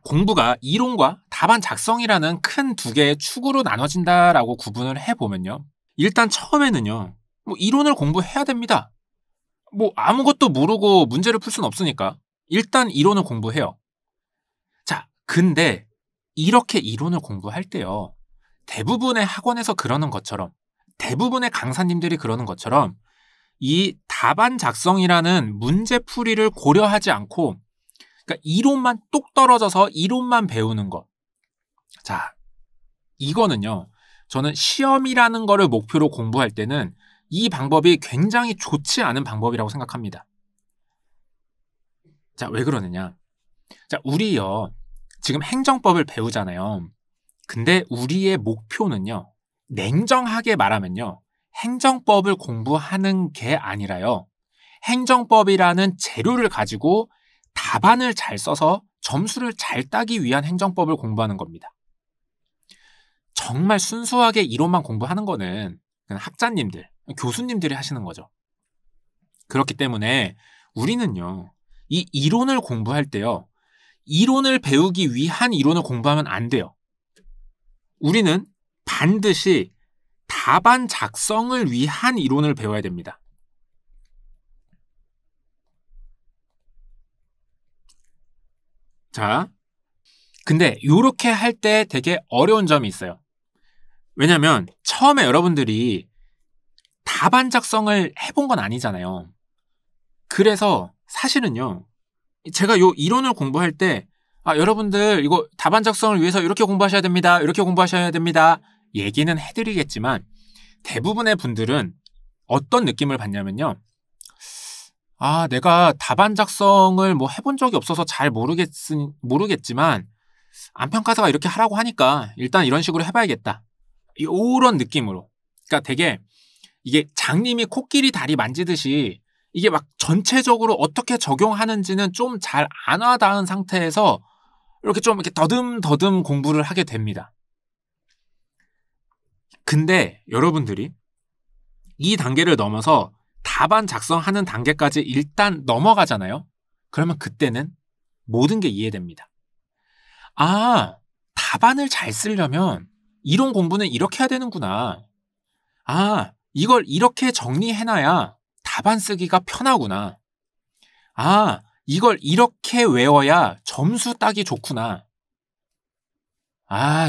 공부가 이론과 답안 작성이라는 큰 두 개의 축으로 나눠진다라고 구분을 해보면요, 일단 처음에는요, 이론을 공부해야 됩니다. 아무것도 모르고 문제를 풀 수는 없으니까 일단 이론을 공부해요. 자, 근데 이렇게 이론을 공부할 때요, 대부분의 학원에서 그러는 것처럼, 대부분의 강사님들이 그러는 것처럼 이 답안 작성이라는 문제풀이를 고려하지 않고, 그러니까 이론만 뚝 떨어져서 이론만 배우는 거, 자, 이거는요. 저는 시험이라는 거를 목표로 공부할 때는 이 방법이 굉장히 좋지 않은 방법이라고 생각합니다. 자, 왜 그러느냐? 자, 우리요. 지금 행정법을 배우잖아요. 근데 우리의 목표는요. 냉정하게 말하면요. 행정법을 공부하는 게 아니라요. 행정법이라는 재료를 가지고 답안을 잘 써서 점수를 잘 따기 위한 행정법을 공부하는 겁니다. 정말 순수하게 이론만 공부하는 거는 그냥 학자님들, 교수님들이 하시는 거죠. 그렇기 때문에 우리는요. 이 이론을 공부할 때요. 이론을 배우기 위한 이론을 공부하면 안 돼요. 우리는 반드시 답안 작성을 위한 이론을 배워야 됩니다. 자, 근데 이렇게 할 때 되게 어려운 점이 있어요. 왜냐면 처음에 여러분들이 답안 작성을 해본 건 아니잖아요. 그래서 사실은요. 제가 요 이론을 공부할 때 여러분들 이거 답안 작성을 위해서 이렇게 공부하셔야 됩니다. 이렇게 공부하셔야 됩니다. 얘기는 해드리겠지만 대부분의 분들은 어떤 느낌을 받냐면요. 내가 답안 작성을 뭐 해본 적이 없어서 잘 모르겠지만 안평가사가 이렇게 하라고 하니까 일단 이런 식으로 해봐야겠다. 이런 느낌으로. 그러니까 되게 이게 장님이 코끼리 다리 만지듯이 이게 막 전체적으로 어떻게 적용하는지는 좀 잘 안 와닿은 상태에서 이렇게 좀 이렇게 더듬더듬 공부를 하게 됩니다. 근데 여러분들이 이 단계를 넘어서 답안 작성하는 단계까지 일단 넘어가잖아요. 그러면 그때는 모든 게 이해됩니다. 답안을 잘 쓰려면 이론 공부는 이렇게 해야 되는구나. 이걸 이렇게 정리해놔야 답안 쓰기가 편하구나. 이걸 이렇게 외워야 점수 따기 좋구나.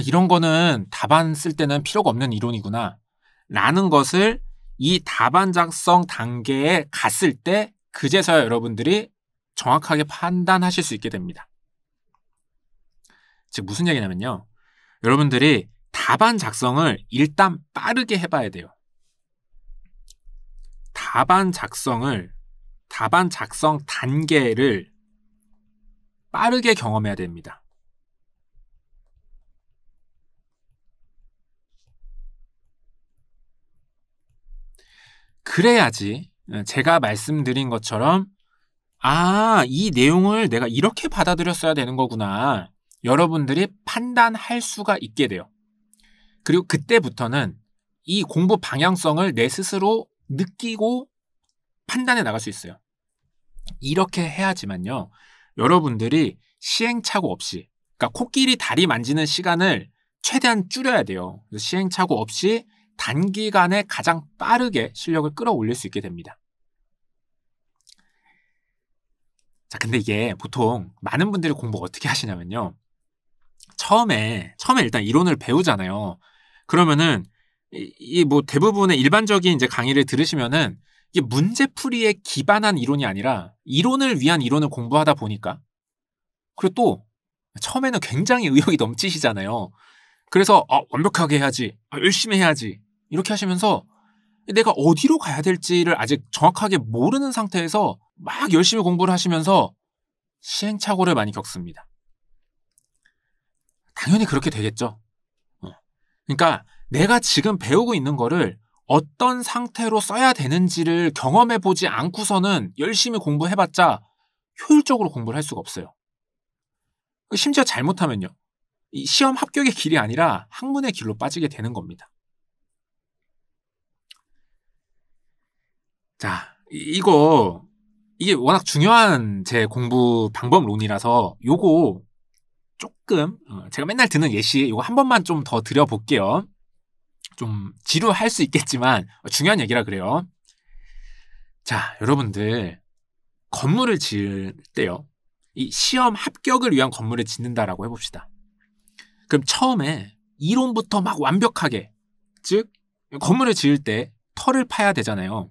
이런 거는 답안 쓸 때는 필요가 없는 이론이구나. 라는 것을 이 답안 작성 단계에 갔을 때 그제서야 여러분들이 정확하게 판단하실 수 있게 됩니다. 즉 무슨 얘기냐면요. 여러분들이 답안 작성을 일단 빠르게 해봐야 돼요. 답안 작성 단계를 빠르게 경험해야 됩니다. 그래야지 제가 말씀드린 것처럼 이 내용을 내가 이렇게 받아들였어야 되는 거구나. 여러분들이 판단할 수가 있게 돼요. 그리고 그때부터는 이 공부 방향성을 내 스스로 느끼고 판단해 나갈 수 있어요. 이렇게 해야지만요. 여러분들이 시행착오 없이, 그러니까 코끼리 다리 만지는 시간을 최대한 줄여야 돼요. 시행착오 없이 단기간에 가장 빠르게 실력을 끌어올릴 수 있게 됩니다. 자, 근데 이게 보통 많은 분들이 공부 어떻게 하시냐면요. 처음에 일단 이론을 배우잖아요. 그러면은 뭐 대부분의 일반적인 이제 강의를 들으시면은 이게 문제풀이에 기반한 이론이 아니라 이론을 위한 이론을 공부하다 보니까 그리고 또 처음에는 굉장히 의욕이 넘치시잖아요. 그래서 완벽하게 해야지, 열심히 해야지 이렇게 하시면서 내가 어디로 가야 될지를 아직 정확하게 모르는 상태에서 막 열심히 공부를 하시면서 시행착오를 많이 겪습니다. 당연히 그렇게 되겠죠. 그러니까 내가 지금 배우고 있는 거를 어떤 상태로 써야 되는지를 경험해보지 않고서는 열심히 공부해봤자 효율적으로 공부를 할 수가 없어요. 심지어 잘못하면요. 이 시험 합격의 길이 아니라 학문의 길로 빠지게 되는 겁니다. 자, 이게 워낙 중요한 제 공부 방법론이라서 요거 조금 제가 맨날 드는 예시 이거 한 번만 좀 더 드려볼게요. 좀 지루할 수 있겠지만 중요한 얘기라 그래요. 자, 여러분들 건물을 지을 때요. 이 시험 합격을 위한 건물을 짓는다라고 해봅시다. 그럼 처음에 이론부터 막 완벽하게, 즉 건물을 지을 때 털을 파야 되잖아요.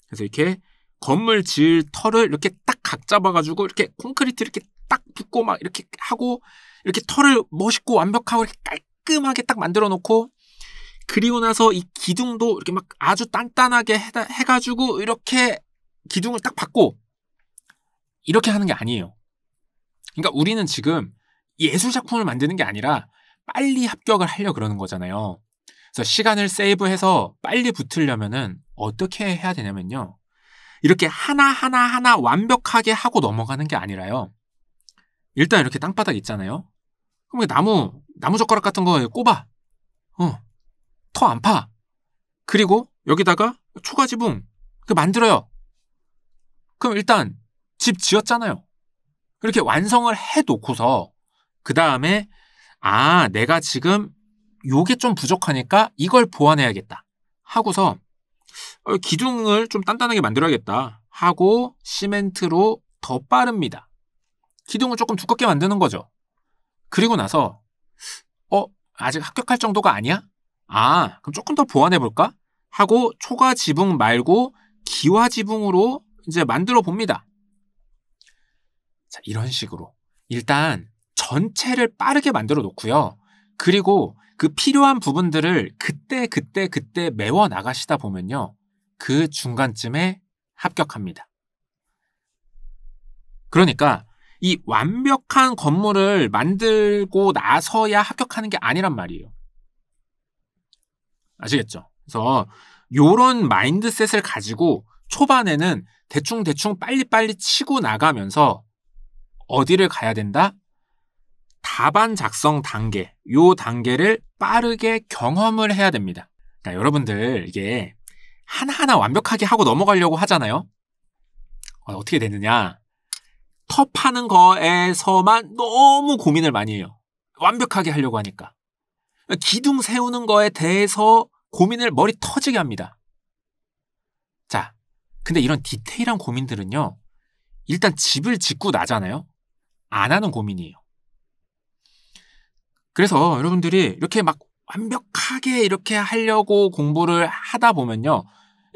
그래서 이렇게 건물 지을 털을 이렇게 딱 각 잡아가지고 이렇게 콘크리트 이렇게 딱 붓고 막 이렇게 하고 이렇게 털을 멋있고 완벽하고 이렇게 깔끔하게 딱 만들어 놓고, 그리고 나서 이 기둥도 이렇게 막 아주 단단하게 해가지고 이렇게 기둥을 딱 받고 이렇게 하는 게 아니에요. 그러니까 우리는 지금 예술작품을 만드는 게 아니라 빨리 합격을 하려고 그러는 거잖아요. 그래서 시간을 세이브해서 빨리 붙으려면은 어떻게 해야 되냐면요. 이렇게 하나하나 완벽하게 하고 넘어가는 게 아니라요. 일단 이렇게 땅바닥 있잖아요. 그럼 나무젓가락 같은 거 꼽아. 터 안 파. 그리고 여기다가 초가지붕 만들어요. 그럼 일단 집 지었잖아요. 이렇게 완성을 해놓고서 그 다음에 내가 지금 요게 좀 부족하니까 이걸 보완해야겠다 하고서 기둥을 좀 단단하게 만들어야겠다 하고 시멘트로 더 빠릅니다. 기둥을 조금 두껍게 만드는 거죠. 그리고 나서 아직 합격할 정도가 아니야? 그럼 조금 더 보완해볼까? 하고 초가지붕 말고 기와지붕으로 이제 만들어 봅니다. 자, 이런 식으로 일단 전체를 빠르게 만들어 놓고요. 그리고 그 필요한 부분들을 그때 메워 나가시다 보면요. 그 중간쯤에 합격합니다. 그러니까 이 완벽한 건물을 만들고 나서야 합격하는 게 아니란 말이에요. 아시겠죠? 그래서 요런 마인드셋을 가지고 초반에는 대충 빨리빨리 치고 나가면서 어디를 가야 된다? 답안 작성 단계, 요 단계를 빠르게 경험을 해야 됩니다. 그러니까 여러분들 이게 하나하나 완벽하게 하고 넘어가려고 하잖아요. 어떻게 되느냐? 터 파는 거에서만 너무 고민을 많이 해요. 완벽하게 하려고 하니까. 기둥 세우는 거에 대해서 고민을 머리 터지게 합니다. 자, 근데 이런 디테일한 고민들은요. 일단 집을 짓고 나잖아요. 안 하는 고민이에요. 그래서 여러분들이 이렇게 막 완벽하게 이렇게 하려고 공부를 하다 보면요.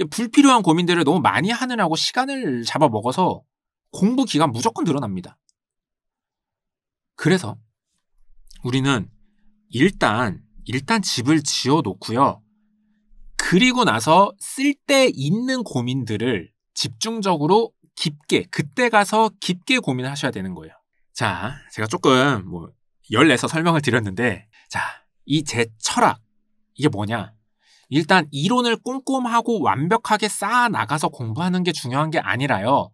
불필요한 고민들을 너무 많이 하느라고 시간을 잡아먹어서 공부 기간 무조건 늘어납니다. 그래서 우리는 일단 집을 지어 놓고요. 그리고 나서 쓸데 있는 고민들을 집중적으로 그때 가서 깊게 고민하셔야 되는 거예요. 자, 제가 조금 열내서 설명을 드렸는데, 자, 이 제 철학, 이게 뭐냐? 일단 이론을 꼼꼼하고 완벽하게 쌓아 나가서 공부하는 게 중요한 게 아니라요.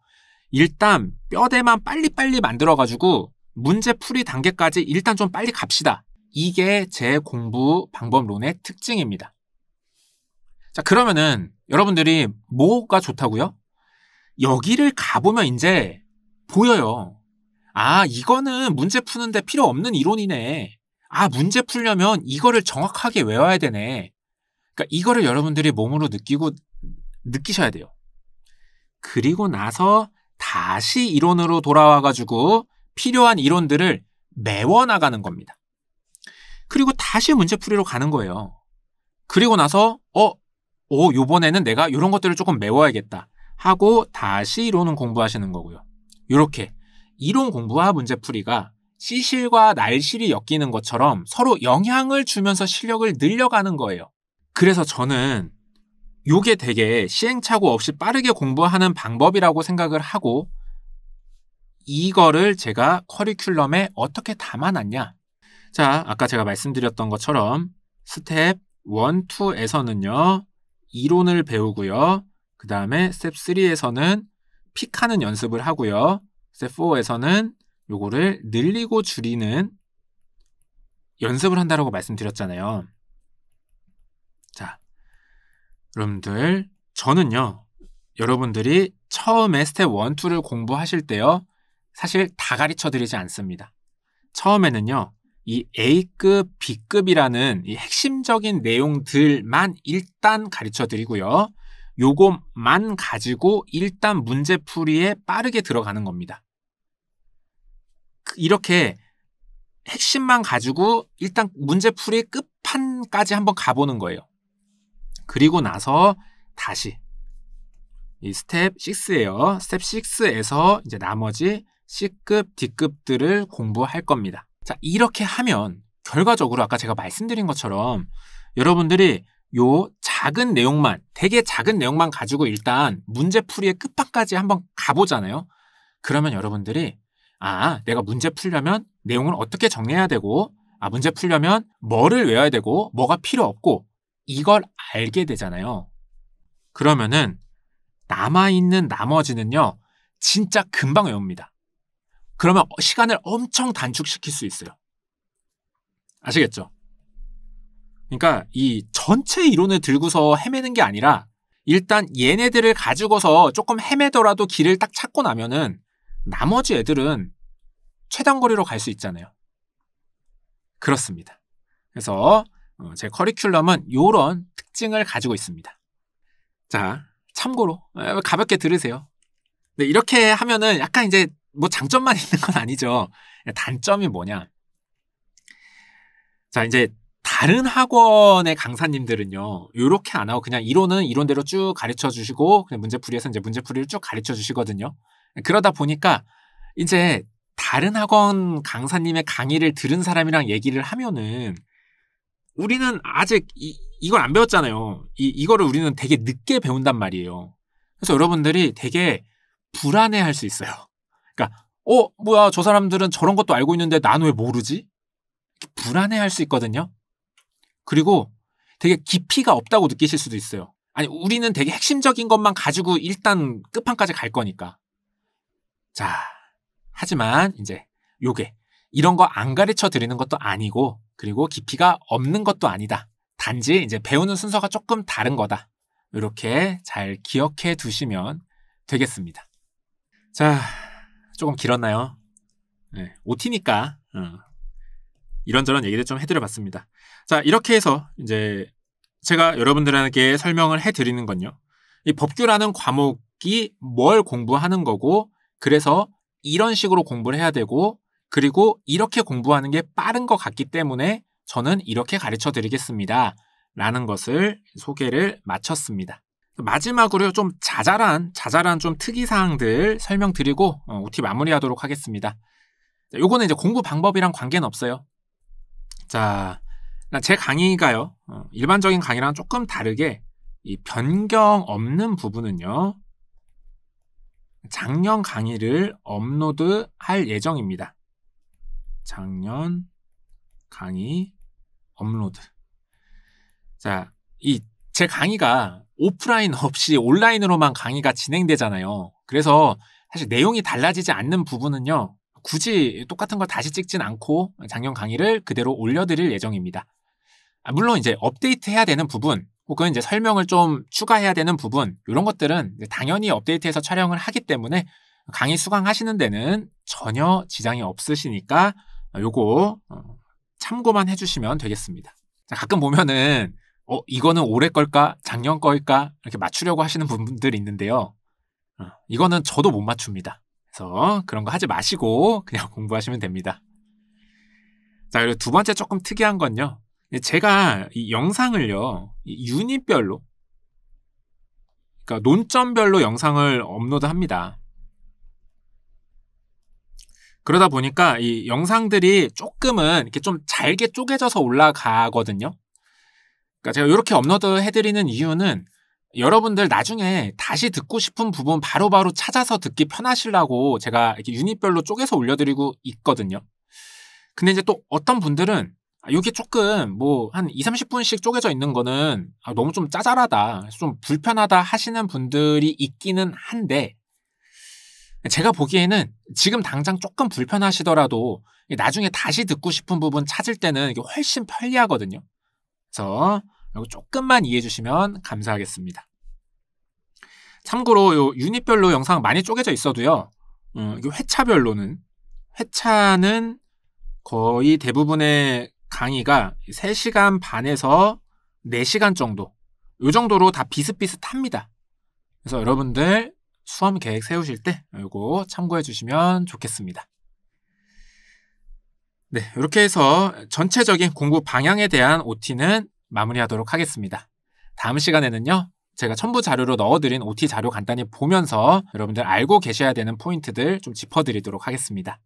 일단 뼈대만 빨리빨리 만들어가지고 문제풀이 단계까지 일단 좀 빨리 갑시다. 이게 제 공부 방법론의 특징입니다. 자, 그러면은 여러분들이 뭐가 좋다고요? 여기를 가보면 이제 보여요. 이거는 문제 푸는데 필요 없는 이론이네. 문제 풀려면 이거를 정확하게 외워야 되네. 그러니까 이거를 여러분들이 몸으로 느끼셔야 돼요. 그리고 나서 다시 이론으로 돌아와가지고 필요한 이론들을 메워나가는 겁니다. 그리고 다시 문제풀이로 가는 거예요. 그리고 나서 요번에는 내가 이런 것들을 조금 메워야겠다 하고 다시 이론은 공부하시는 거고요. 이렇게 이론 공부와 문제풀이가 시실과 날실이 엮이는 것처럼 서로 영향을 주면서 실력을 늘려가는 거예요. 그래서 저는 요게 되게 시행착오 없이 빠르게 공부하는 방법이라고 생각을 하고, 이거를 제가 커리큘럼에 어떻게 담아놨냐? 자, 아까 제가 말씀드렸던 것처럼 스텝 1, 2에서는요 이론을 배우고요. 그 다음에 스텝 3에서는 픽하는 연습을 하고요. 스텝 4에서는 요거를 늘리고 줄이는 연습을 한다고 말씀드렸잖아요. 자, 여러분들, 저는요, 여러분들이 처음에 스텝 1, 2를 공부하실 때요, 사실 다 가르쳐 드리지 않습니다. 처음에는요, 이 A급, B급이라는 이 핵심적인 내용들만 일단 가르쳐 드리고요. 요것만 가지고 일단 문제풀이에 빠르게 들어가는 겁니다. 이렇게 핵심만 가지고 일단 문제풀이 끝판까지 한번 가보는 거예요. 그리고 나서 다시 이 스텝 6예요. 스텝 6에서 이제 나머지 C급, D급들을 공부할 겁니다. 자, 이렇게 하면 결과적으로 아까 제가 말씀드린 것처럼 여러분들이 요 작은 내용만, 되게 작은 내용만 가지고 일단 문제풀이의 끝판까지 한번 가보잖아요. 그러면 여러분들이 내가 문제 풀려면 내용을 어떻게 정리해야 되고, 문제 풀려면 뭐를 외워야 되고 뭐가 필요 없고, 이걸 알게 되잖아요. 그러면은 남아있는 나머지는요, 진짜 금방 외웁니다. 그러면 시간을 엄청 단축시킬 수 있어요. 아시겠죠? 그러니까 이 전체 이론을 들고서 헤매는 게 아니라 일단 얘네들을 가지고서 조금 헤매더라도 길을 딱 찾고 나면은 나머지 애들은 최단거리로 갈 수 있잖아요. 그렇습니다. 그래서 제 커리큘럼은 이런 특징을 가지고 있습니다. 자, 참고로 가볍게 들으세요. 네, 이렇게 하면은 약간 이제 뭐 장점만 있는 건 아니죠. 단점이 뭐냐? 자, 이제 다른 학원의 강사님들은요, 이렇게 안 하고 그냥 이론은 이론대로 쭉 가르쳐 주시고, 그냥 문제풀이에서 이제 문제풀이를 쭉 가르쳐 주시거든요. 그러다 보니까 이제 다른 학원 강사님의 강의를 들은 사람이랑 얘기를 하면은 우리는 아직 이걸 안 배웠잖아요. 이거를 우리는 되게 늦게 배운단 말이에요. 그래서 여러분들이 되게 불안해할 수 있어요. 그러니까 뭐야, 저 사람들은 저런 것도 알고 있는데 난 왜 모르지? 불안해할 수 있거든요. 그리고 되게 깊이가 없다고 느끼실 수도 있어요. 아니, 우리는 되게 핵심적인 것만 가지고 일단 끝판까지 갈 거니까. 자, 하지만 이제 요게 이런 거 안 가르쳐 드리는 것도 아니고, 그리고 깊이가 없는 것도 아니다. 단지 이제 배우는 순서가 조금 다른 거다. 이렇게 잘 기억해 두시면 되겠습니다. 자, 조금 길었나요? 네, OT니까 이런저런 얘기를 좀 해드려 봤습니다. 자, 이렇게 해서 이제 제가 여러분들에게 설명을 해드리는 건요, 이 법규라는 과목이 뭘 공부하는 거고, 그래서 이런 식으로 공부를 해야 되고, 그리고 이렇게 공부하는 게 빠른 것 같기 때문에 저는 이렇게 가르쳐 드리겠습니다 라는 것을 소개를 마쳤습니다. 마지막으로 좀 자잘한 좀 특이사항들 설명드리고 OT 마무리하도록 하겠습니다. 요거는 이제 공부 방법이랑 관계는 없어요. 자, 제 강의가요, 일반적인 강의랑 조금 다르게 이 변경 없는 부분은요, 작년 강의를 업로드할 예정입니다. 작년 강의 업로드. 자, 제 강의가 오프라인 없이 온라인으로만 강의가 진행되잖아요. 그래서 사실 내용이 달라지지 않는 부분은요, 굳이 똑같은 걸 다시 찍진 않고 작년 강의를 그대로 올려드릴 예정입니다. 물론 이제 업데이트 해야 되는 부분, 혹은 이제 설명을 좀 추가해야 되는 부분, 이런 것들은 당연히 업데이트해서 촬영을 하기 때문에 강의 수강하시는 데는 전혀 지장이 없으시니까 요거 참고만 해주시면 되겠습니다. 자, 가끔 보면은 이거는 올해 걸까 작년 걸까 이렇게 맞추려고 하시는 분들이 있는데요, 이거는 저도 못 맞춥니다. 그래서 그런 거 하지 마시고 그냥 공부하시면 됩니다. 자, 그리고 두 번째 조금 특이한 건요, 제가 이 영상을요, 유닛별로, 그러니까 논점별로 영상을 업로드합니다. 그러다 보니까 이 영상들이 조금은 이렇게 좀 잘게 쪼개져서 올라가거든요. 그러니까 제가 이렇게 업로드 해드리는 이유는 여러분들 나중에 다시 듣고 싶은 부분 바로바로 찾아서 듣기 편하시려고 제가 이렇게 유닛별로 쪼개서 올려드리고 있거든요. 근데 이제 또 어떤 분들은 이게 조금 뭐 한 20-30분씩 쪼개져 있는 거는 너무 좀 짜잘하다, 좀 불편하다 하시는 분들이 있기는 한데, 제가 보기에는 지금 당장 조금 불편하시더라도 나중에 다시 듣고 싶은 부분 찾을 때는 이게 훨씬 편리하거든요. 그래서 이거 조금만 이해해 주시면 감사하겠습니다. 참고로 요 유닛별로 영상 많이 쪼개져 있어도요, 이게 회차는 거의 대부분의 강의가 3시간 반에서 4시간 정도, 요 정도로 다 비슷비슷합니다. 그래서 여러분들 수험 계획 세우실 때 이거 참고해 주시면 좋겠습니다. 네, 이렇게 해서 전체적인 공부 방향에 대한 OT는 마무리하도록 하겠습니다. 다음 시간에는요, 제가 첨부 자료로 넣어드린 OT 자료 간단히 보면서 여러분들 알고 계셔야 되는 포인트들 좀 짚어드리도록 하겠습니다.